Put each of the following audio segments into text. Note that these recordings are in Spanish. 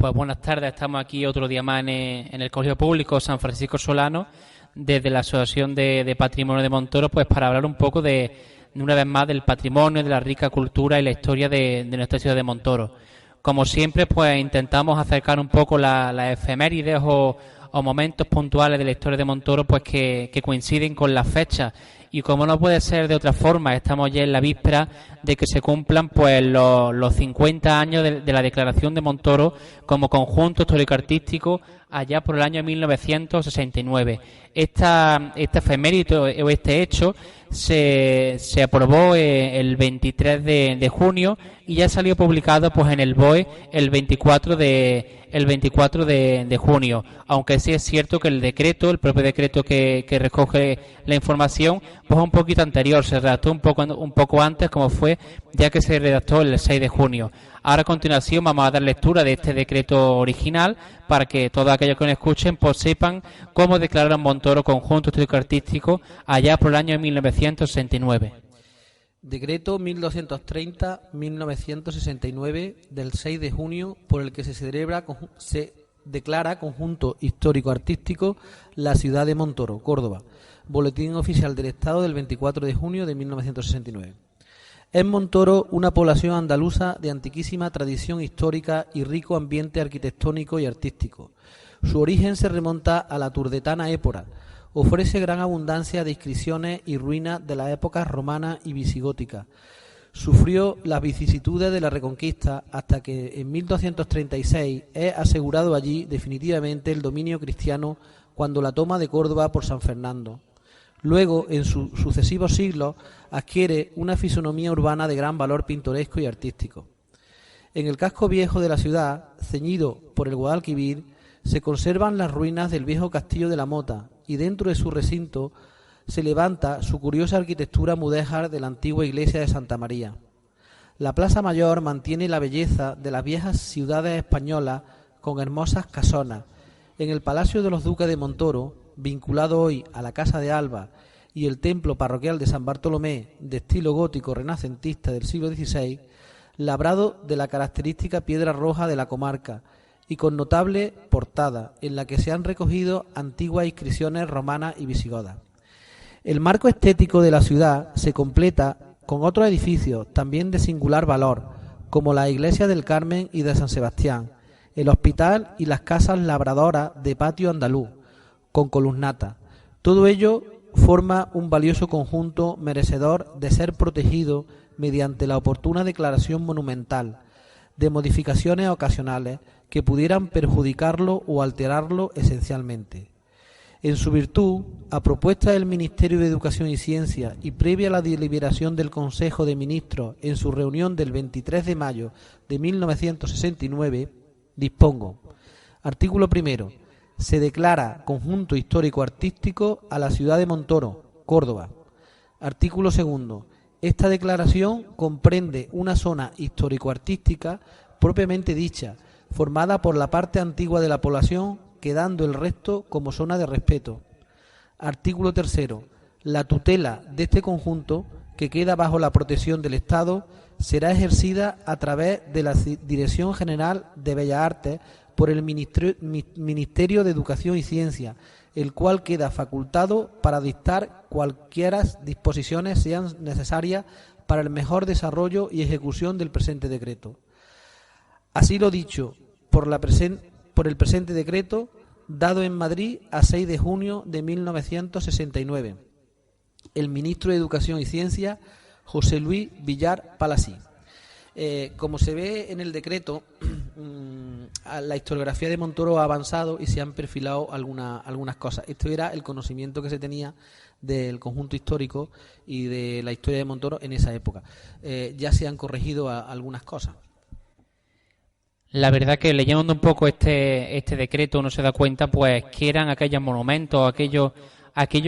Pues buenas tardes, estamos aquí otro día más en el Colegio Público San Francisco Solano, desde la Asociación de Patrimonio de Montoro, pues para hablar un poco de una vez más del patrimonio, de la rica cultura y la historia de nuestra ciudad de Montoro. Como siempre, pues intentamos acercar un poco las efemérides o momentos puntuales de la historia de Montoro, pues que coinciden con las fechas. Y como no puede ser de otra forma, estamos ya en la víspera de que se cumplan pues los 50 años de la declaración de Montoro como conjunto histórico-artístico allá por el año 1969. Esta efeméride o este hecho se aprobó el 23 de junio y ya salió publicado pues en el BOE el 24 de junio, aunque sí es cierto que el propio decreto que recoge la información, pues un poquito anterior, se redactó un poco antes, como fue ya que se redactó el 6 de junio. Ahora a continuación vamos a dar lectura de este decreto original para que todos aquellos que nos escuchen pues sepan cómo declararon Montoro conjunto histórico-artístico allá por el año 1969. Decreto 1230-1969 del 6 de junio por el que se declara conjunto histórico-artístico la ciudad de Montoro, Córdoba. Boletín Oficial del Estado del 24 de junio de 1969. Es Montoro una población andaluza de antiquísima tradición histórica y rico ambiente arquitectónico y artístico. Su origen se remonta a la turdetana épora. Ofrece gran abundancia de inscripciones y ruinas de las épocas romana y visigótica. Sufrió las vicisitudes de la Reconquista hasta que en 1236 es asegurado allí definitivamente el dominio cristiano cuando la toma de Córdoba por San Fernando. Luego, en sus sucesivos siglos, adquiere una fisonomía urbana de gran valor pintoresco y artístico. En el casco viejo de la ciudad, ceñido por el Guadalquivir, se conservan las ruinas del viejo castillo de la Mota y dentro de su recinto se levanta su curiosa arquitectura mudéjar de la antigua iglesia de Santa María. La Plaza Mayor mantiene la belleza de las viejas ciudades españolas con hermosas casonas. En el Palacio de los Duques de Montoro, vinculado hoy a la Casa de Alba, y el templo parroquial de San Bartolomé, de estilo gótico renacentista del siglo XVI, labrado de la característica piedra roja de la comarca y con notable portada, en la que se han recogido antiguas inscripciones romanas y visigodas. El marco estético de la ciudad se completa con otros edificios también de singular valor, como la iglesia del Carmen y de San Sebastián, el hospital y las casas labradoras de patio andaluz, con columnata. Todo ello forma un valioso conjunto merecedor de ser protegido mediante la oportuna declaración monumental de modificaciones ocasionales que pudieran perjudicarlo o alterarlo esencialmente. En su virtud, a propuesta del Ministerio de Educación y Ciencia y previa a la deliberación del Consejo de Ministros en su reunión del 23 de mayo de 1969, dispongo. Artículo primero. Se declara conjunto histórico-artístico a la ciudad de Montoro, Córdoba. Artículo segundo. Esta declaración comprende una zona histórico-artística propiamente dicha, formada por la parte antigua de la población, quedando el resto como zona de respeto. Artículo tercero. La tutela de este conjunto, que queda bajo la protección del Estado, será ejercida a través de la Dirección General de Bellas Artes por el Ministerio de Educación y Ciencia, el cual queda facultado para dictar cualquiera disposiciones sean necesarias para el mejor desarrollo y ejecución del presente decreto. Así lo dicho por el presente decreto, dado en Madrid a 6 de junio de 1969, el ministro de Educación y Ciencia, José Luis Villar Palasí. Como se ve en el decreto, la historiografía de Montoro ha avanzado y se han perfilado algunas cosas. Esto era el conocimiento que se tenía del conjunto histórico y de la historia de Montoro en esa época. Ya se han corregido algunas cosas. La verdad que leyendo un poco este decreto uno se da cuenta pues que eran aquellos monumentos, aquello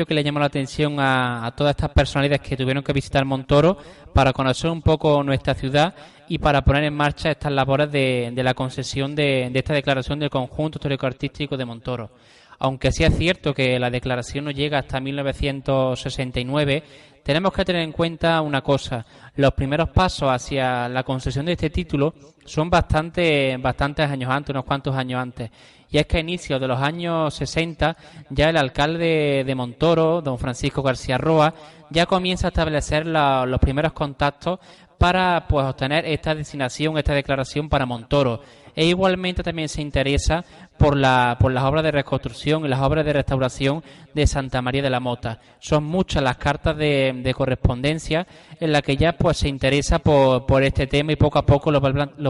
que le llamó la atención a todas estas personalidades que tuvieron que visitar Montoro para conocer un poco nuestra ciudad y para poner en marcha estas labores de la concesión de esta declaración del conjunto histórico-artístico de Montoro. Aunque sí es cierto que la declaración no llega hasta 1969, tenemos que tener en cuenta una cosa. Los primeros pasos hacia la concesión de este título son bastantes años antes, unos cuantos años antes. Y es que a inicios de los años 60 ya el alcalde de Montoro, don Francisco García Roa, ya comienza a establecer los primeros contactos para pues obtener esta designación, esta declaración para Montoro. E igualmente también se interesa por las obras de reconstrucción y las obras de restauración de Santa María de la Mota. Son muchas las cartas de correspondencia en las que ya pues se interesa por este tema y poco a poco lo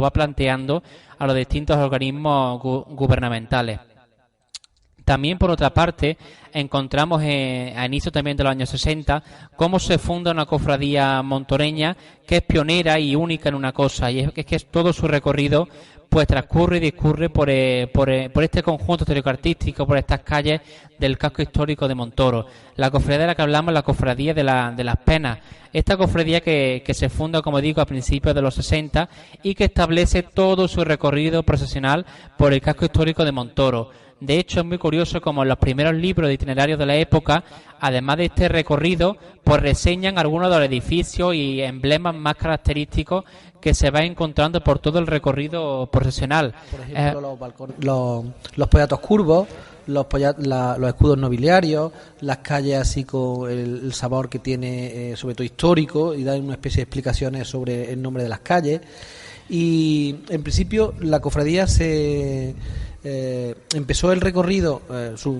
va planteando a los distintos organismos gubernamentales. También, por otra parte, encontramos a inicio también de los años 60 cómo se funda una cofradía montoreña que es pionera y única en una cosa, y es que todo su recorrido pues transcurre y discurre por este conjunto histórico-artístico, por estas calles del casco histórico de Montoro. La cofradía de la que hablamos es la cofradía de las Penas. Esta cofradía que se funda, como digo, a principios de los 60 y que establece todo su recorrido procesional por el casco histórico de Montoro. De hecho, es muy curioso como en los primeros libros de itinerarios de la época, además de este recorrido, pues reseñan algunos de los edificios y emblemas más característicos que se va encontrando por todo el recorrido procesional. Por ejemplo, los pollatos curvos, los escudos nobiliarios, las calles así con el sabor que tiene, sobre todo histórico, y dan una especie de explicaciones sobre el nombre de las calles. Y en principio la cofradía empezó el recorrido, su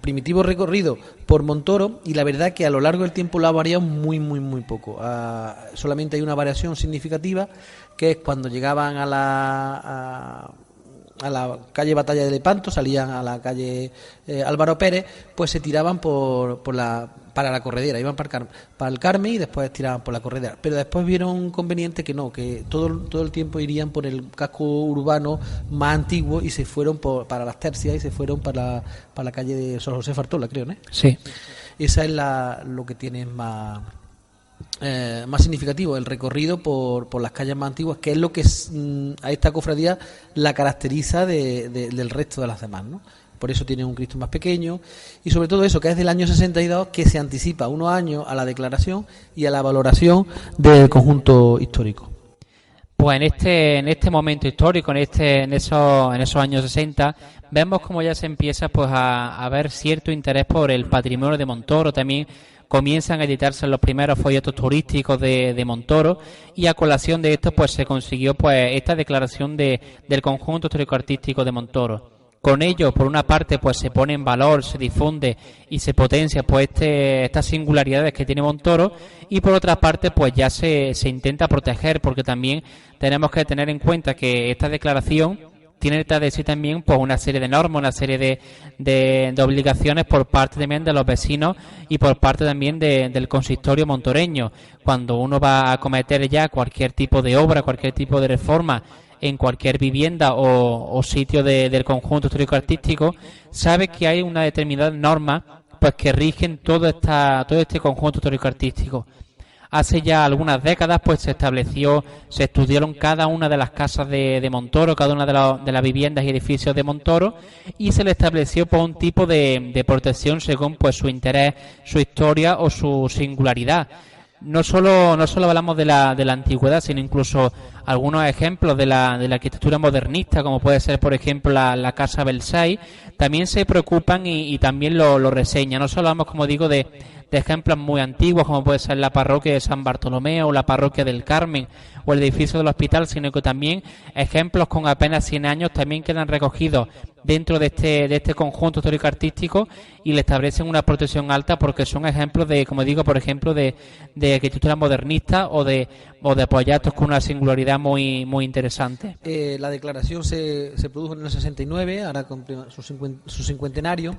primitivo recorrido por Montoro, y la verdad que a lo largo del tiempo lo ha variado muy poco. Solamente hay una variación significativa, que es cuando llegaban a la calle Batalla de Lepanto, salían a la calle Álvaro Pérez, pues se tiraban para la corredera, iban para el Carmen y después tiraban por la corredera. Pero después vieron conveniente que todo el tiempo irían por el casco urbano más antiguo y se fueron para las Tercias y se fueron para la calle de San José Fartola, creo, ¿no? Sí. Esa es lo que tiene más significativo, el recorrido por las calles más antiguas, que es lo que a esta cofradía la caracteriza del resto de las demás, ¿no? Por eso tiene un Cristo más pequeño y sobre todo eso, que es del año 62, que se anticipa unos años a la declaración y a la valoración del conjunto histórico. Pues en este momento histórico, en esos años 60, vemos como ya se empieza pues a ver cierto interés por el patrimonio de Montoro. También comienzan a editarse los primeros folletos turísticos de Montoro, y a colación de esto pues se consiguió pues esta declaración del conjunto histórico-artístico de Montoro. Con ello, por una parte, pues se pone en valor, se difunde y se potencia pues estas singularidades que tiene Montoro, y por otra parte, pues ya se intenta proteger, porque también tenemos que tener en cuenta que esta declaración tiene detrás de sí también pues una serie de normas, una serie de obligaciones por parte también de los vecinos y por parte también del consistorio montoreño. Cuando uno va a acometer ya cualquier tipo de obra, cualquier tipo de reforma en cualquier vivienda o sitio del conjunto histórico-artístico, sabe que hay una determinada norma pues que rigen todo este conjunto histórico-artístico. Hace ya algunas décadas pues se estudiaron cada una de las casas de Montoro, cada una de las viviendas y edificios de Montoro, y se le estableció pues un tipo de protección según pues su interés, su historia o su singularidad. No solo hablamos de la antigüedad, sino incluso algunos ejemplos de la arquitectura modernista, como puede ser, por ejemplo, la Casa Versailles, también se preocupan y también lo reseñan. No solo hablamos, como digo, de ejemplos muy antiguos, como puede ser la parroquia de San Bartolomé o la parroquia del Carmen o el edificio del hospital, sino que también ejemplos con apenas 100 años también quedan recogidos dentro de este conjunto histórico-artístico y le establecen una protección alta, porque son ejemplos de, como digo, por ejemplo, de arquitectura modernista o de proyectos con una singularidad muy interesante. La declaración se produjo en el 69, ahora cumple su cincuentenario,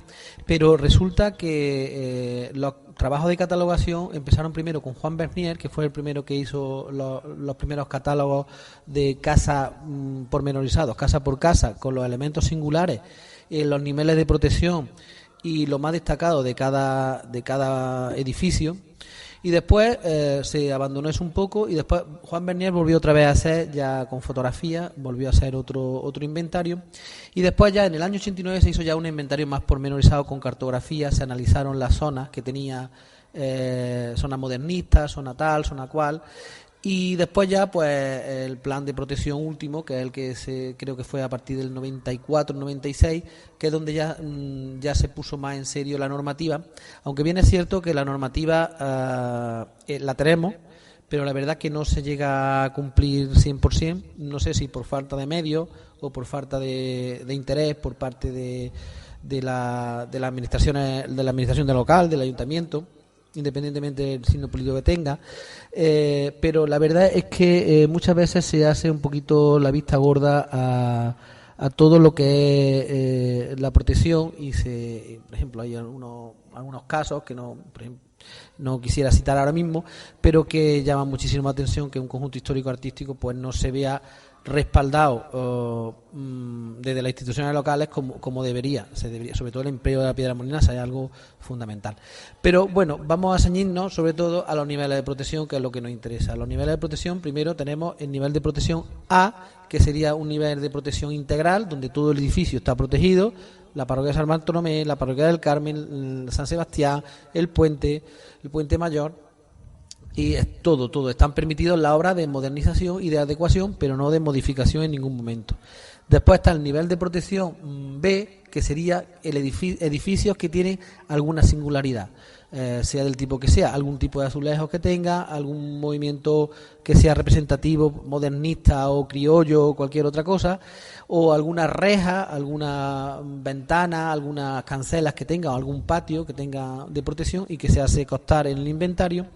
pero resulta que los trabajos de catalogación empezaron primero con Juan Bernier, que fue el primero que hizo los primeros catálogos de casa pormenorizados, casa por casa, con los elementos singulares, los niveles de protección y lo más destacado de cada edificio. Y después se abandonó eso un poco y después Juan Bernier volvió otra vez a hacer, ya con fotografía, volvió a hacer otro inventario. Y después ya en el año 89 se hizo ya un inventario más pormenorizado con cartografía, se analizaron las zonas que tenía, zona modernista, zona tal, zona cual. Y después ya pues el plan de protección último, que es el que creo que fue a partir del 94-96, que es donde ya se puso más en serio la normativa, aunque bien es cierto que la normativa la tenemos, pero la verdad que no se llega a cumplir 100%, no sé si por falta de medios o por falta de interés por parte de la administración del local, del ayuntamiento, independientemente del signo político que tenga, pero la verdad es que muchas veces se hace un poquito la vista gorda a todo lo que es la protección y por ejemplo, hay algunos casos que por ejemplo, no quisiera citar ahora mismo, pero que llaman muchísimo la atención que un conjunto histórico-artístico pues no se vea respaldado desde las instituciones locales como debería, sobre todo el empleo de la piedra molinosa es algo fundamental. Pero bueno, vamos a ceñirnos sobre todo a los niveles de protección, que es lo que nos interesa. Los niveles de protección, primero tenemos el nivel de protección A, que sería un nivel de protección integral, donde todo el edificio está protegido, la parroquia de San Bartolomé, la parroquia del Carmen, San Sebastián, el puente Mayor. Y todo. Están permitidos las obras de modernización y de adecuación, pero no de modificación en ningún momento. Después está el nivel de protección B, que sería el edificios que tienen alguna singularidad, sea del tipo que sea, algún tipo de azulejos que tenga, algún movimiento que sea representativo, modernista o criollo o cualquier otra cosa, o alguna reja, alguna ventana, algunas cancelas que tenga, o algún patio que tenga de protección y que se hace constar en el inventario.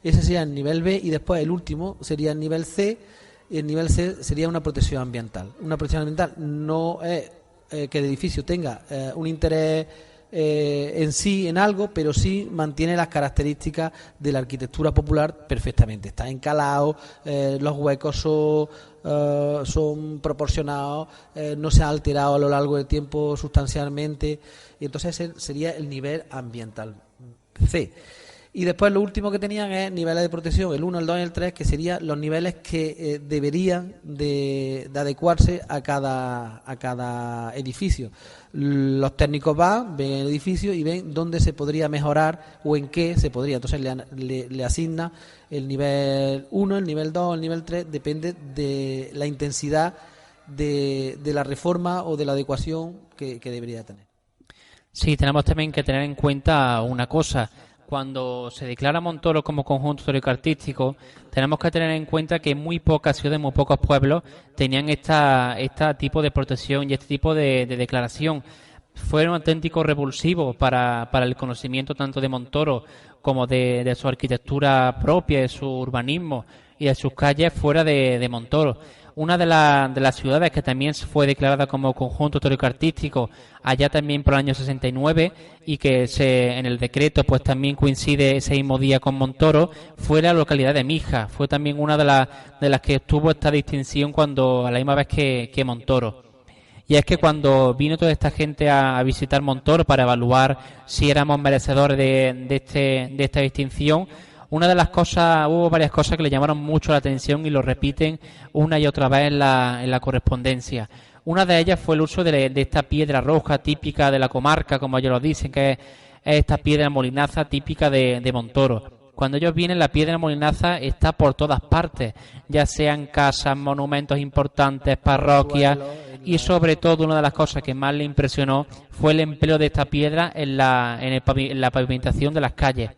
Ese sería el nivel B y después el último sería el nivel C. Y el nivel C sería una protección ambiental. Una protección ambiental no es que el edificio tenga un interés en sí en algo, pero sí mantiene las características de la arquitectura popular perfectamente. Está encalado, los huecos son proporcionados, no se ha alterado a lo largo del tiempo sustancialmente. Y entonces ese sería el nivel ambiental C. Y después lo último que tenían es niveles de protección, el 1, el 2 y el 3, que serían los niveles que deberían de adecuarse a cada edificio. Los técnicos ven el edificio y ven dónde se podría mejorar o en qué se podría. Entonces le asigna el nivel 1, el nivel 2, el nivel 3, depende de la intensidad de la reforma o de la adecuación que debería tener. Sí, tenemos también que tener en cuenta una cosa. Cuando se declara Montoro como conjunto histórico-artístico, tenemos que tener en cuenta que muy pocas ciudades, muy pocos pueblos tenían este tipo de protección y este tipo de declaración. Fueron auténticos revulsivos para el conocimiento tanto de Montoro como de su arquitectura propia, de su urbanismo y de sus calles fuera de Montoro. Una de las ciudades que también fue declarada como conjunto histórico-artístico allá también por el año 69 y que en el decreto pues también coincide ese mismo día con Montoro fue la localidad de Mija. Fue también una de las que obtuvo esta distinción a la misma vez que Montoro. Y es que cuando vino toda esta gente a visitar Montoro para evaluar si éramos merecedores de esta distinción, hubo varias cosas que le llamaron mucho la atención y lo repiten una y otra vez en la correspondencia. Una de ellas fue el uso de esta piedra roja típica de la comarca, como ellos lo dicen, que es esta piedra molinaza típica de Montoro. Cuando ellos vienen, la piedra molinaza está por todas partes, ya sean casas, monumentos importantes, parroquias, y sobre todo una de las cosas que más le impresionó fue el empleo de esta piedra en la pavimentación de las calles.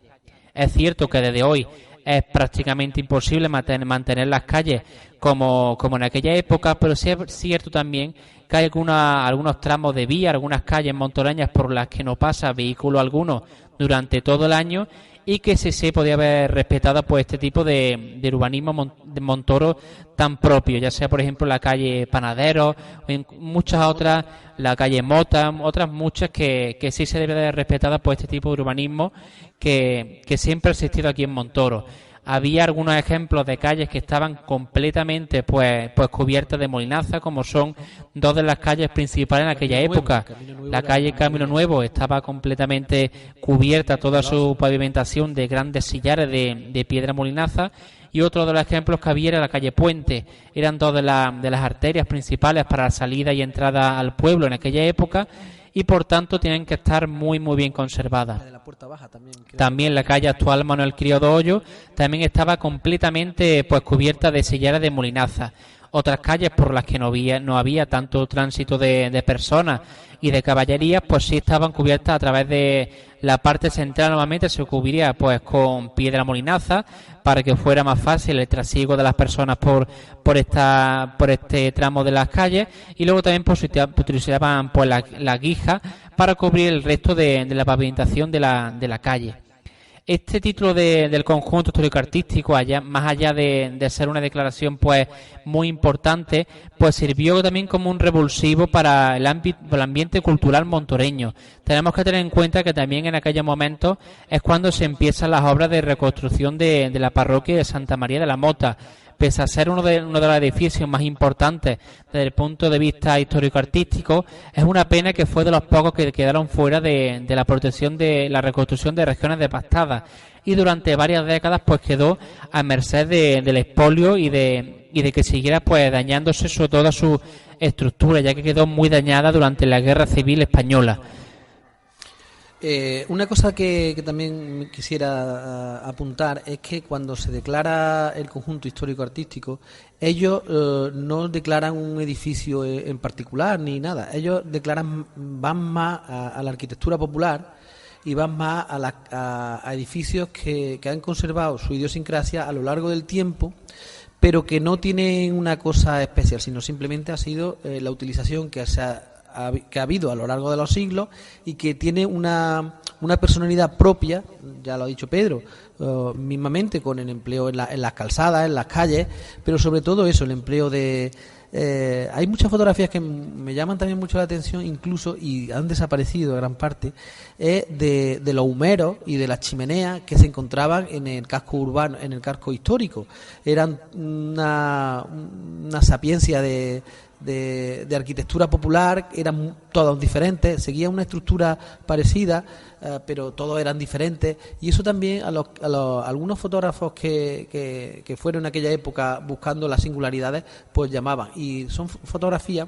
Es cierto que desde hoy es prácticamente imposible mantener las calles como en aquella época, pero sí es cierto también que hay algunos tramos de vía, algunas calles montoreñas por las que no pasa vehículo alguno durante todo el año y que se podía haber respetado pues este tipo de urbanismo de Montoro tan propio, ya sea por ejemplo la calle Panadero, en muchas otras, la calle Mota, otras muchas que sí se debe de respetar por este tipo de urbanismo que siempre ha existido aquí en Montoro. había algunos ejemplos de calles que estaban completamente pues cubiertas de molinaza, como son dos de las calles principales en aquella época. La calle Camino Nuevo estaba completamente cubierta, toda su pavimentación, de grandes sillares de piedra molinaza, y otro de los ejemplos que había era la calle Puente. Eran dos de las arterias principales para la salida y entrada al pueblo en aquella época, y por tanto tienen que estar muy bien conservadas. También la calle actual Manuel Criado Hoyo también estaba completamente pues cubierta de sillares de molinaza. Otras calles por las que no había tanto tránsito de personas y de caballerías, pues sí estaban cubiertas a través de la parte central. Normalmente se cubría pues con piedra molinaza para que fuera más fácil el trasiego de las personas por este tramo de las calles, y luego también pues utilizaban pues la guija para cubrir el resto de la pavimentación de la calle. Este título del conjunto histórico-artístico, más allá de ser una declaración pues muy importante, pues sirvió también como un revulsivo para el ambiente cultural montoreño. Tenemos que tener en cuenta que también en aquellos momentos es cuando se empiezan las obras de reconstrucción de la parroquia de Santa María de la Mota. Pese a ser uno de los edificios más importantes desde el punto de vista histórico-artístico, es una pena que fue de los pocos que quedaron fuera de la protección de la reconstrucción de regiones devastadas, y durante varias décadas pues quedó a merced del expolio y de que siguiera pues dañándose sobre toda su estructura, ya que quedó muy dañada durante la Guerra Civil Española. Una cosa que también quisiera apuntar es que cuando se declara el conjunto histórico-artístico, ellos no declaran un edificio en particular ni nada. Ellos van más a la arquitectura popular y van más a edificios que han conservado su idiosincrasia a lo largo del tiempo, pero que no tienen una cosa especial, sino simplemente ha sido la utilización que ha habido a lo largo de los siglos, y que tiene una personalidad propia, ya lo ha dicho Pedro, mismamente con el empleo en las calzadas, en las calles, pero sobre todo eso, el empleo de... hay muchas fotografías que me llaman también mucho la atención, incluso, y han desaparecido gran parte, de los humeros y de las chimeneas que se encontraban en el casco urbano, en el casco histórico. Eran una sapiencia de arquitectura popular, eran todos diferentes, seguían una estructura parecida, pero todos eran diferentes, y eso también a algunos fotógrafos que fueron en aquella época buscando las singularidades, pues llamaban. Y son fotografías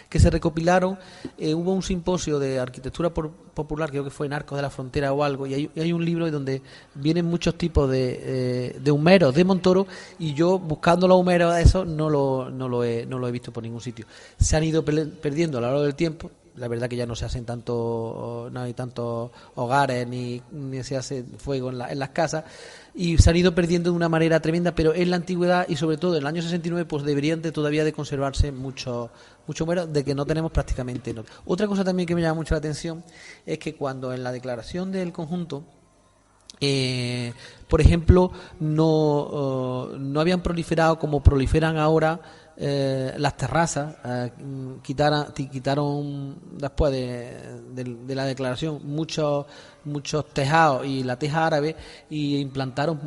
que se recopilaron. Hubo un simposio de arquitectura popular, creo que fue en Arcos de la Frontera o algo, y hay un libro donde vienen muchos tipos de humeros de Montoro, y yo buscando los humeros a eso no lo he visto por ningún sitio. Se han ido perdiendo a lo largo del tiempo. La verdad que ya no se hacen no hay tantos hogares ni se hace fuego en las casas, y se han ido perdiendo de una manera tremenda, pero en la antigüedad y sobre todo en el año 69 pues deberían todavía de conservarse mucho menos, de que no tenemos prácticamente nada. Otra cosa también que me llama mucho la atención es que cuando en la declaración del conjunto, por ejemplo, no habían proliferado como proliferan ahora las terrazas, quitaron después de la declaración muchos tejados y la teja árabe, y implantaron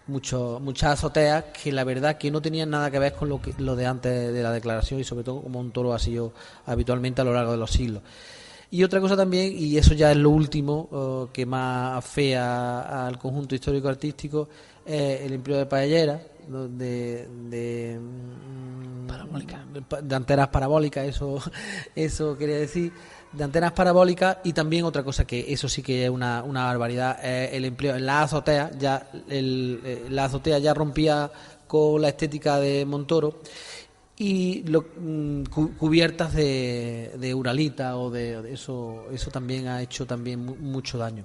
muchas azoteas que la verdad que no tenían nada que ver con lo de antes de la declaración, y sobre todo como Montoro ha sido habitualmente a lo largo de los siglos. Y otra cosa también, y eso ya es lo último que más afea al conjunto histórico-artístico, es el empleo de paelleras, de antenas parabólicas, eso quería decir, de antenas parabólicas. Y también otra cosa que eso sí que es una barbaridad, es el empleo en la azotea. Ya la azotea ya rompía con la estética de Montoro, y cubiertas de uralita o de eso también ha hecho también mucho daño.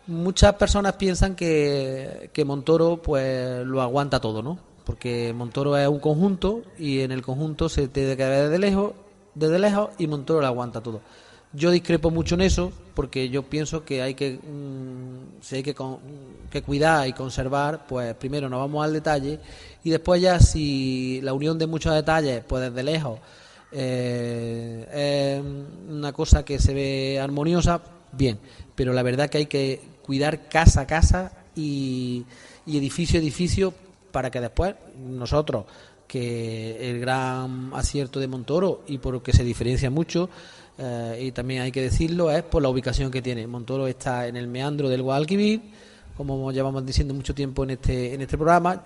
Muchas personas piensan que Montoro pues lo aguanta todo, ¿no? Porque Montoro es un conjunto, y en el conjunto se tiene que ver desde lejos, y Montoro lo aguanta todo. Yo discrepo mucho en eso, porque yo pienso que si hay que cuidar y conservar, pues primero nos vamos al detalle, y después ya si la unión de muchos detalles, pues desde lejos es una cosa que se ve armoniosa, bien, pero la verdad que hay que cuidar casa a casa y edificio a edificio, para que después nosotros, que el gran acierto de Montoro y por lo que se diferencia mucho, y también hay que decirlo, es por la ubicación que tiene. Montoro está en el meandro del Guadalquivir, como llevamos diciendo mucho tiempo en este programa.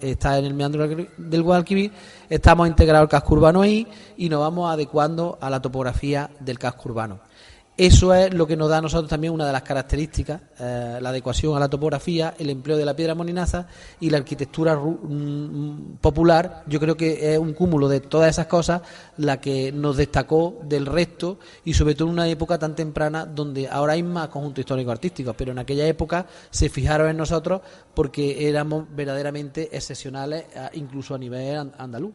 Está en el meandro del Guadalquivir, estamos integrados al casco urbano ahí y nos vamos adecuando a la topografía del casco urbano. Eso es lo que nos da a nosotros también una de las características, la adecuación a la topografía, el empleo de la piedra molinaza y la arquitectura popular. Yo creo que es un cúmulo de todas esas cosas la que nos destacó del resto, y sobre todo en una época tan temprana donde ahora hay más conjuntos históricos-artísticos, pero en aquella época se fijaron en nosotros porque éramos verdaderamente excepcionales, incluso a nivel andaluz.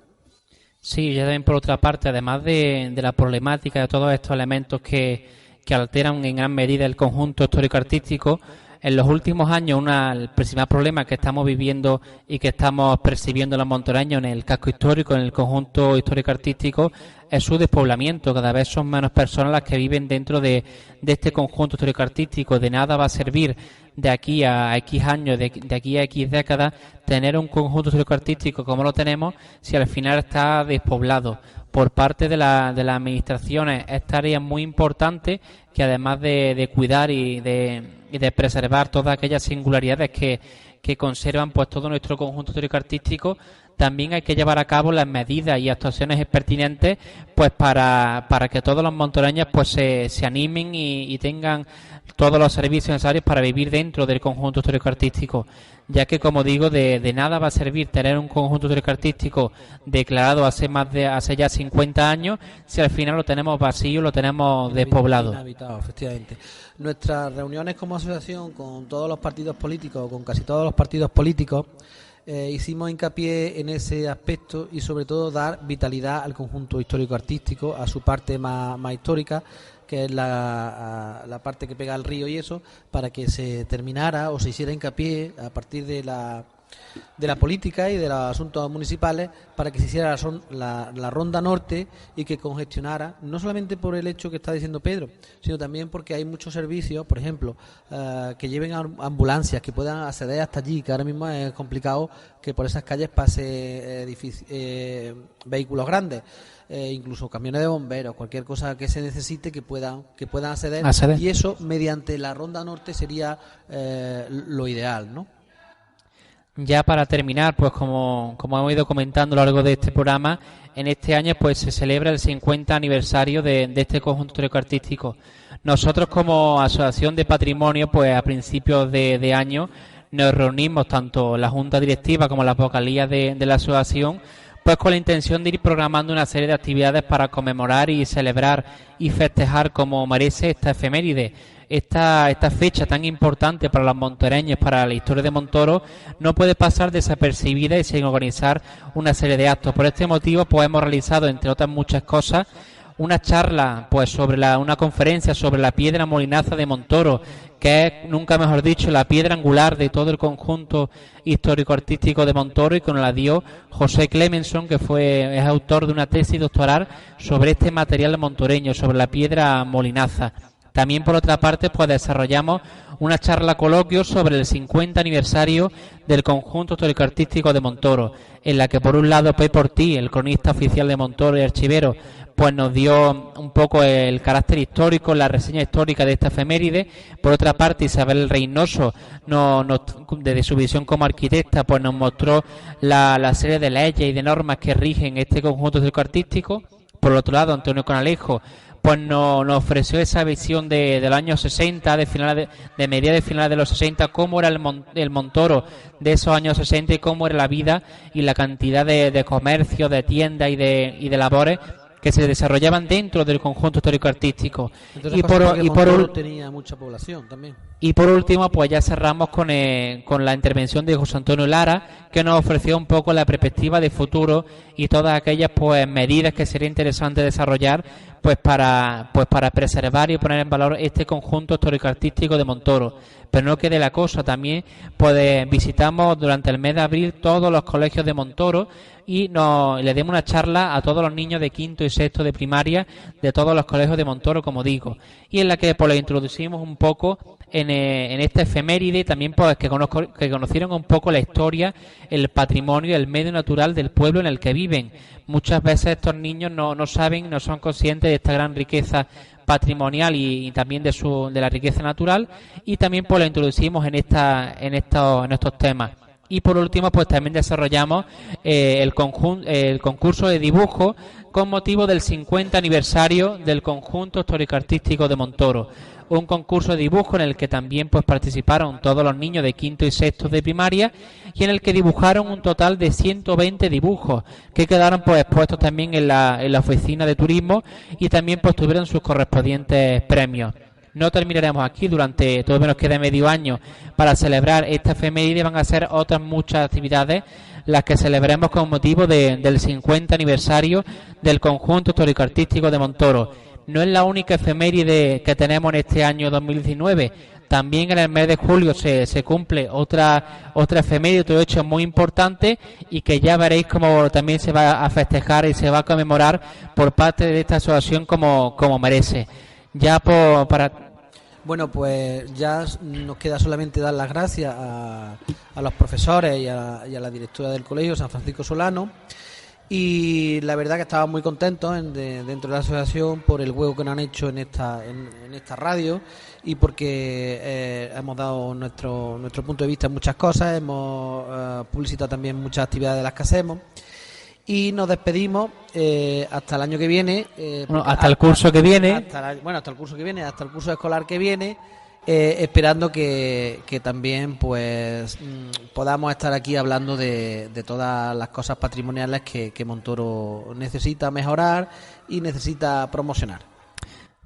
Sí, ya también por otra parte, además de la problemática de todos estos elementos que alteran en gran medida el conjunto histórico-artístico, en los últimos años el principal problema que estamos viviendo y que estamos percibiendo los montoreños en el casco histórico, en el conjunto histórico-artístico, es su despoblamiento. Cada vez son menos personas las que viven dentro de este conjunto histórico-artístico. De nada va a servir de aquí a X años, de aquí a X décadas, tener un conjunto histórico-artístico como lo tenemos si al final está despoblado. Por parte de las administraciones es tarea muy importante que, además de cuidar y de preservar todas aquellas singularidades que conservan pues todo nuestro conjunto histórico-artístico, también hay que llevar a cabo las medidas y actuaciones pertinentes pues para que todos los montoreños pues se animen y tengan todos los servicios necesarios para vivir dentro del conjunto histórico-artístico, ya que, como digo, de nada va a servir tener un conjunto histórico-artístico declarado hace ya 50 años si al final lo tenemos vacío, lo tenemos despoblado. Inhabitado, efectivamente. Nuestras reuniones como asociación con todos los partidos políticos, con casi todos los partidos políticos, hicimos hincapié en ese aspecto y sobre todo dar vitalidad al conjunto histórico-artístico, a su parte más histórica, que es la parte que pega al río y eso, para que se terminara o se hiciera hincapié a partir de la política y de los asuntos municipales, para que se hiciera la ronda norte y que congestionara, no solamente por el hecho que está diciendo Pedro, sino también porque hay muchos servicios, por ejemplo, que lleven ambulancias, que puedan acceder hasta allí, que ahora mismo es complicado que por esas calles pase vehículos grandes. Incluso camiones de bomberos, cualquier cosa que se necesite que puedan acceder. Y eso mediante la ronda norte sería lo ideal, ¿no? Ya para terminar, pues como hemos ido comentando a lo largo de este programa, en este año pues se celebra el 50 aniversario de este conjunto histórico-artístico. Nosotros, como Asociación de Patrimonio, pues a principios de año nos reunimos tanto la Junta Directiva como las vocalías de la asociación, pues con la intención de ir programando una serie de actividades para conmemorar y celebrar y festejar como merece esta efeméride. Esta fecha tan importante para los montoreños, para la historia de Montoro, no puede pasar desapercibida y sin organizar una serie de actos. Por este motivo, pues hemos realizado, entre otras muchas cosas, una charla, pues una conferencia sobre la piedra molinaza de Montoro, que es, nunca mejor dicho, la piedra angular de todo el conjunto histórico-artístico de Montoro, y que nos la dio José Clemenson, que es autor de una tesis doctoral sobre este material montoreño, sobre la piedra molinaza. También, por otra parte, pues desarrollamos una charla coloquio sobre el 50 aniversario del conjunto histórico-artístico de Montoro, en la que, por un lado, Pepe Ortiz, el cronista oficial de Montoro y archivero, pues nos dio un poco el carácter histórico, la reseña histórica de esta efeméride. Por otra parte, Isabel Reynoso, desde su visión como arquitecta, pues nos mostró la serie de leyes y de normas que rigen este conjunto histórico-artístico. Por otro lado, Antonio Conalejo pues nos ofreció esa visión de los años 60, de mediados y finales de los 60, cómo era el Montoro de esos años 60 y cómo era la vida y la cantidad de comercio, de tiendas y de labores que se desarrollaban dentro del conjunto histórico-artístico. Montoro tenía mucha población también. Y por último, pues ya cerramos con la intervención de José Antonio Lara, que nos ofreció un poco la perspectiva de futuro y todas aquellas pues medidas que sería interesante desarrollar pues para preservar y poner en valor este conjunto histórico-artístico de Montoro. Pero no quede la cosa, también pues visitamos durante el mes de abril todos los colegios de Montoro y le demos una charla a todos los niños de quinto y sexto de primaria de todos los colegios de Montoro, como digo, y en la que pues les introducimos un poco en esta efeméride, también pues que conocieron un poco la historia, el patrimonio y el medio natural del pueblo en el que viven. Muchas veces estos niños no saben, no son conscientes de esta gran riqueza patrimonial y también de la riqueza natural, y también pues lo introducimos en estos temas. Y por último pues también desarrollamos el concurso de dibujo con motivo del 50 aniversario del conjunto histórico-artístico de Montoro, un concurso de dibujo en el que también pues participaron todos los niños de quinto y sexto de primaria y en el que dibujaron un total de 120 dibujos que quedaron pues expuestos también en la oficina de turismo y también pues tuvieron sus correspondientes premios. No terminaremos aquí, durante todo menos queda medio año para celebrar esta efeméride, van a ser otras muchas actividades las que celebremos con motivo del 50 aniversario del conjunto histórico-artístico de Montoro. No es la única efeméride que tenemos en este año 2019, también en el mes de julio se cumple otra efeméride, otro hecho muy importante y que ya veréis cómo también se va a festejar y se va a conmemorar por parte de esta asociación como merece. Bueno, pues ya nos queda solamente dar las gracias a los profesores y a la directora del colegio, San Francisco Solano, y la verdad que estamos muy contentos dentro de la asociación por el hueco que nos han hecho en esta radio y porque hemos dado nuestro punto de vista en muchas cosas, hemos publicitado también muchas actividades de las que hacemos. Y nos despedimos hasta el año que viene. Hasta el curso que viene. Hasta el curso que viene, hasta el curso escolar que viene, esperando que también pues podamos estar aquí hablando de todas las cosas patrimoniales que Montoro necesita mejorar y necesita promocionar.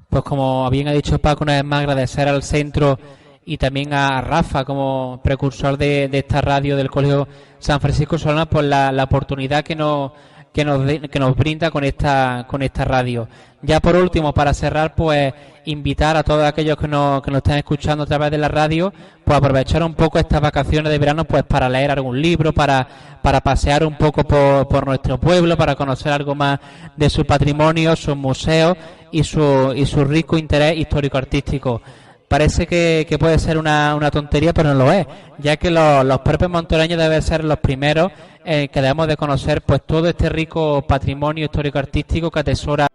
Pues como bien ha dicho Paco, una vez más agradecer al centro y también a Rafa como precursor de esta radio del Colegio San Francisco Solano por la oportunidad que nos brinda con esta radio. Ya por último, para cerrar, pues invitar a todos aquellos que nos están escuchando a través de la radio, pues aprovechar un poco estas vacaciones de verano pues para leer algún libro, para pasear un poco por nuestro pueblo, para conocer algo más de su patrimonio, sus museos y su rico interés histórico-artístico. Parece que puede ser una tontería, pero no lo es, ya que los propios montoreños deben ser los primeros que debemos de conocer pues todo este rico patrimonio histórico-artístico que atesora